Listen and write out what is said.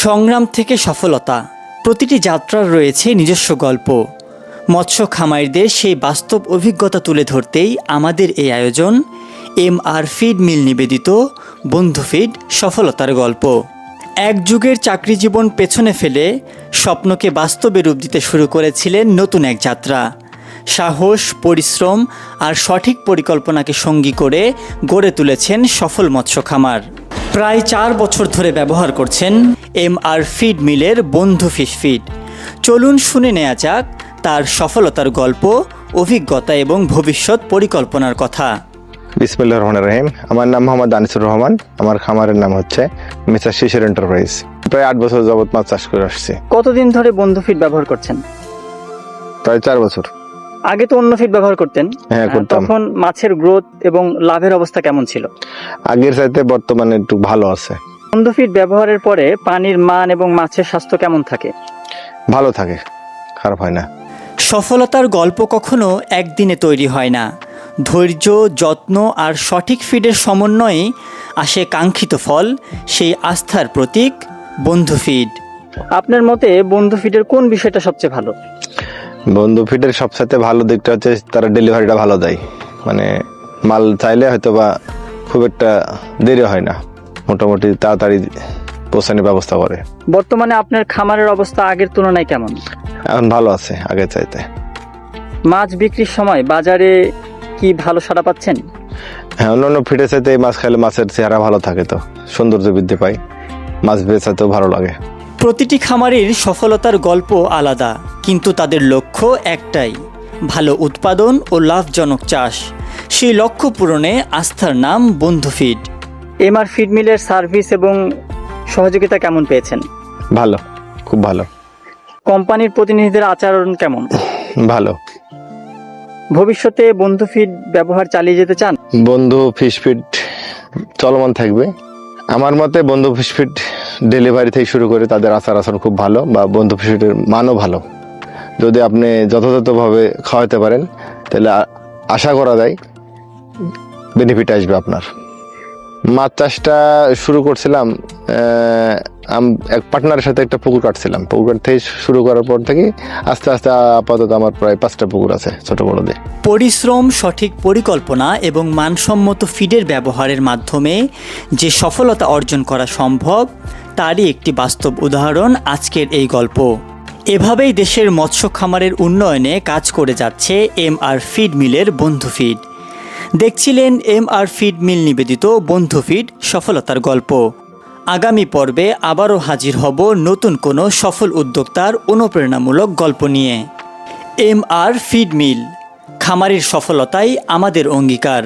সংগ্রাম থেকে সফলতা, প্রতিটি যাত্রার রয়েছে নিজস্ব গল্প। মৎস্য খামারিদের সেই বাস্তব অভিজ্ঞতা তুলে ধরতেই আমাদের এই আয়োজন, MR ফিড মিল নিবেদিত বন্ধু ফিড সফলতার গল্প। এক যুগের চাকরি জীবন পেছনে ফেলে স্বপ্নকে বাস্তবে রূপ দিতে শুরু করেছিলেন নতুন এক যাত্রা। সাহস, পরিশ্রম আর সঠিক পরিকল্পনাকে সঙ্গী করে গড়ে তুলেছেন সফল মৎস্য খামার। প্রায় 4 বছর ধরে ব্যবহার করছেন MR ফিড মিলের বন্ধু ফিশ ফিড। চলুন শুনে নেওয়া যাক তার সফলতার গল্প, অভিজ্ঞতা এবং ভবিষ্যৎ পরিকল্পনার কথা। বিসমিল্লাহির রহমানির রহিম। আমার নাম মোহাম্মদ আনিসুর রহমান। আমার খামারের নাম হচ্ছে মিস্টার শিশির এন্টারপ্রাইজ। প্রায় 8 বছর যাবত মাছ চাষ করে আসছি। কতদিন ধরে বন্ধু ফিড ব্যবহার করছেন? প্রায় 4 বছর। আগে তো অন্য ফিড ব্যবহার করতেন। হ্যাঁ, করতাম। তখন মাছের গ্রোথ এবং লাভের অবস্থা কেমন ছিল? আগের চাইতে বর্তমানে একটু ভালো আছে। বন্ধু ফিড ব্যবহারের পরে পানির মান এবং মাছের স্বাস্থ্য কেমন থাকে? ভালো থাকে, খারাপ হয় না। সফলতার গল্প কখনো একদিনে তৈরি হয় না। ধৈর্য, যত্ন আর সঠিক ফিডের সমন্বয়ে আসে কাঙ্ক্ষিত ফল, সেই আস্থার প্রতীক বন্ধু ফিড। আপনার মতে বন্ধু ফিডের কোন বিষয়টা সবচেয়ে ভালো? বন্ধু ফিডের সবচেয়ে ভালো দিকটা হচ্ছে তারা ডেলিভারিটা ভালো দেয়। মানে মাল চাইলে হয়তো বা খুব একটা দেরি হয় না, মোটামুটি তাড়াতাড়ি পৌঁছানোর ব্যবস্থা করে। বর্তমানে আপনার খামারের অবস্থা আগের তুলনায় কেমন? এখন ভালো আছে আগের চাইতে। মাছ বিক্রির সময় বাজারে কি ভালো সাড়া পাচ্ছেন? হ্যাঁ, অন্যান্য ফিডের চাইতে এই মাছ খাইলে মাছের চেহারা ভালো থাকে, তো সৌন্দর্য বৃদ্ধি পায়, মাছ বেচাতেও ভালো লাগে। প্রতিটি খামারের সফলতার গল্প আলাদা, কিন্তু তাদের লক্ষ্য একটাই, ভালো উৎপাদন ও লাভজনক চাষ। সেই লক্ষ্য পূরণে আস্থার নাম বন্ধু ফিড। MR ফিড মিলের সার্ভিস এবং সহযোগিতা কেমন পেয়েছেন? ভালো, খুব ভালো। কোম্পানির প্রতিনিধিদের আচরণ কেমন? ভালো। ভবিষ্যতে বন্ধু ফিড ব্যবহার চালিয়ে যেতে চান? বন্ধু ফিশ ফিড চলমান থাকবে। আমার মতে বন্ধু ফিশ ফিড ডেলিভারি থেকে শুরু করে তাদের আচার আচরণ খুব ভালো, বা বন্ধু ফিশ ফিডের মানও ভালো। যদি আপনি যথাযথভাবে খাওয়াতে পারেন তাহলে আশা করা যায় বেনিফিট আসবে আপনার। মাছ চাষটা শুরু করছিলাম এক পার্টনারের সাথে, একটা পুকুর কাটছিলাম। পুকুর থেকে শুরু করার পর থেকে আস্তে আস্তে আপাতত আমার প্রায় 5টা পুকুর আছে, ছোট বড় দিয়ে। পরিশ্রম, সঠিক পরিকল্পনা এবং মানসম্মত ফিডের ব্যবহারের মাধ্যমে যে সফলতা অর্জন করা সম্ভব, তারই একটি বাস্তব উদাহরণ আজকের এই গল্প। এভাবেই দেশের মৎস্য খামারের উন্নয়নে কাজ করে যাচ্ছে MR ফিড মিলের বন্ধু ফিড। দেখছিলেন MR ফিড মিল নিবেদিত বন্ধু ফিড সফলতার গল্প। আগামী পর্বে আবারও হাজির হব নতুন কোনো সফল উদ্যোক্তার অনুপ্রেরণামূলক গল্প নিয়ে। MR ফিড মিল, খামারের সফলতাই আমাদের অঙ্গীকার।